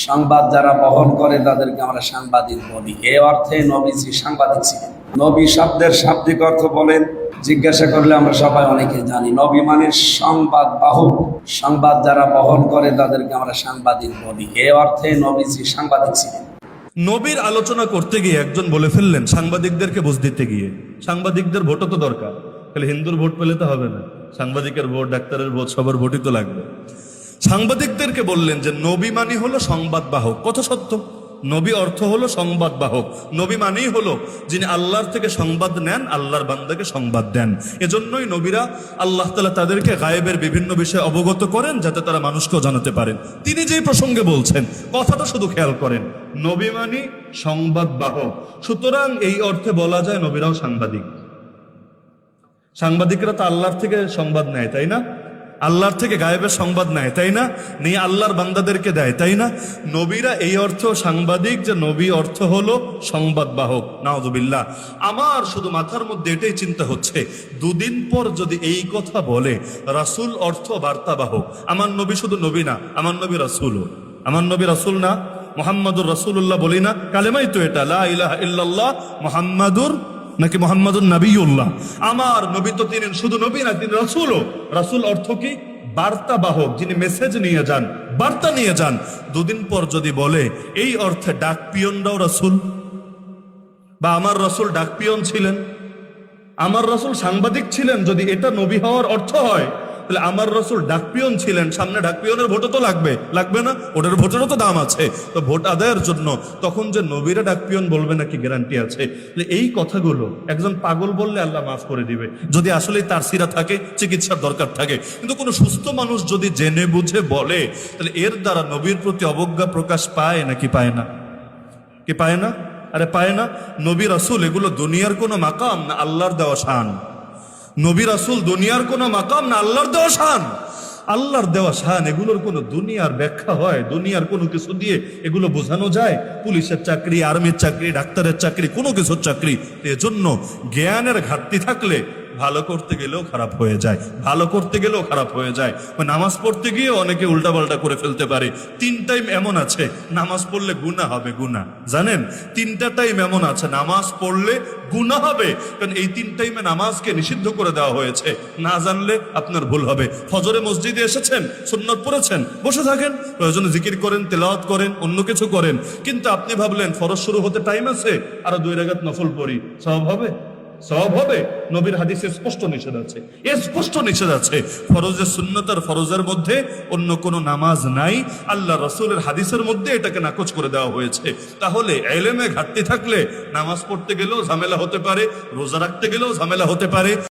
সংবাদ যারা বহন করে তাদেরকে আমরা সাংবাদিক বলি। এ অর্থে নবীজি সাংবাদিক ছিলেন। নবী শব্দের শাব্দিক অর্থ বলেন, জিজ্ঞাসা করলে আমরা সবাই অনেকে জানি। নবী মানে সংবাদ বাহক, সংবাদ যারা বহন করে তাদেরকে আমরা সাংবাদিক বলি। এ অর্থে নবীজি সাংবাদিক ছিলেন। নবীর আলোচনা করতে গিয়ে একজন বলে ফেললেন সাংবাদিকদেরকে বুঝ দিতে গিয়ে, সাংবাদিকদের ভোটও তো দরকার, তাহলে হিন্দুর ভোট পেলে তো হবে না, সাংবাদিকের ভোট, ডাক্তারের ভোট, সবার ভোটই তো লাগবে। সাংবাদিকদেরকে বললেন যে নবী মানি হলো সংবাদ বাহক। কথা সত্য, নবী অর্থ হলো সংবাদ বাহক। নবী মানেই হলো যিনি আল্লাহর থেকে সংবাদ নেন, আল্লাহর বান্দাকে সংবাদ দেন। এজন্যই নবীরা আল্লাহ তাআলা তাদেরকে গায়েবের বিভিন্ন বিষয়ে অবগত করেন যাতে তারা মানুষকেও জানাতে পারেন। তিনি যেই প্রসঙ্গে বলছেন কথাটা শুধু খেয়াল করেন, নবী মানি সংবাদ বাহক। সুতরাং এই অর্থে বলা যায় নবীরাও সাংবাদিক। সাংবাদিকরা তো আল্লাহর থেকে সংবাদ নেয়, তাই না? আল্লাহর থেকে গায়েবের সংবাদ নেয়, তাই না? নিয়ে আল্লাহর বান্দাদেরকে দেয়, তাই না? নবীরা এই অর্থ সাংবাদিক, যে নবী অর্থ হলো সংবাদ বাহক। নাউযুবিল্লাহ। আমার শুধু মাথার মধ্যে এটাই চিন্তা হচ্ছে, দুদিন পর যদি এই কথা বলে রাসূল অর্থ বার্তাবাহক। আমার নবী শুধু নবী না, আমার নবী রাসূলও। আমার নবী রাসূল না, মুহাম্মাদুর রাসূলুল্লাহ বলি না? কালেমাই তো এটা, লা ইলাহা ইল্লাল্লাহ মুহাম্মাদুর নাকি মুহাম্মাদুন নবিয়ুল্লাহ। আমার নবী তো তিনি শুধু নবী না, তিনি রাসূলও। রাসূল অর্থ কি? বার্তাবাহক, যিনি মেসেজ নিয়ে যান, বার্তা নিয়ে যান। দুদিন পর যদি বলে এই অর্থে ডাক পিয়নরাও রাসূল, বা আমার রাসূল ডাক পিয়ন ছিলেন, আমার রাসূল সাংবাদিক ছিলেন, যদি এটা নবী হওয়ার অর্থ হয়, তাহলে আমার রাসূল ডাকপিয়ন ছিলেন, সামনে ডাকপিয়নের ভোটও তো লাগবে, লাগবে না? ওটার ভোটেরও তো দাম আছে। তো ভোট আদায়ের জন্য তখন যে নবীরা ডাকপিয়ন বলবে নাকি গ্যারান্টি আছে? এই কথাগুলো একজন পাগল বললে আল্লাহ মাফ করে দিবে, যদি আসলে তার সিরা থাকে, চিকিৎসার দরকার থাকে। কিন্তু কোনো সুস্থ মানুষ যদি জেনে বুঝে বলে, তাহলে এর দ্বারা নবীর প্রতি অবজ্ঞা প্রকাশ পায় নাকি পায় না? কি পায় না? আরে পায় না। নবী রাসূল এগুলো দুনিয়ার কোনো মাকাম না আল্লাহর দেওয়া শান। নবী রাসূল দুনিয়ার কোনো মাকাম না আল্লাহর দেওয়া শান। আল্লাহর দেওয়া শান, এগুলোর কোনো দুনিয়ার ব্যাখ্যা হয়? দুনিয়ার কোনো কিছু দিয়ে এগুলো বোঝানো যায়? পুলিশের চাকরি, আর্মির চাকরি, ডাক্তারের চাকরি, কোনো কিছুর চাকরি। এজন্য জ্ঞানের ঘাটতি থাকলে ভালো করতে গেলেও খারাপ হয়ে যায়, ভালো করতে গেলেও খারাপ হয়ে যায়। নামাজ পড়তে গিয়ে অনেকে উল্টাপাল্টা করে ফেলতে পারে। 3 টাইম এমন আছে নামাজ পড়লে গুনাহ হবে, গুনাহ। জানেন 3টা টাইম এমন আছে নামাজ পড়লে গুনাহ হবে, কারণ এই 3 টাইমে নামাজকে নিষিদ্ধ করে দেওয়া হয়েছে। না জানলে আপনার ভুল হবে। ফজরে মসজিদে এসেছেন, সুন্নত পড়েছেন, বসে থাকেন, প্রয়োজনে জিকির করেন, তেলাওয়াত করেন, অন্য কিছু করেন। কিন্তু আপনি ভাবলেন ফরজ শুরু হতে টাইম আছে, আরো 2 রাকাত নফল পড়ি, সওয়াব হবে? সওয়াব হবে? নবীর হাদিসে স্পষ্ট নিষেধ আছে, স্পষ্ট নিষেধ আছে। ফরজের সুন্নত আর ফরজের মধ্যে অন্য কোনো নামাজ নাই। আল্লাহ রাসূলের হাদিসের মধ্যে এটাকে নাকচ করে দেওয়া হয়েছে। তাহলে ইলমে ঘাটতি থাকলে নামাজ পড়তে গেলেও ঝামেলা হতে পারে, রোজা রাখতে গেলেও ঝামেলা হতে পারে।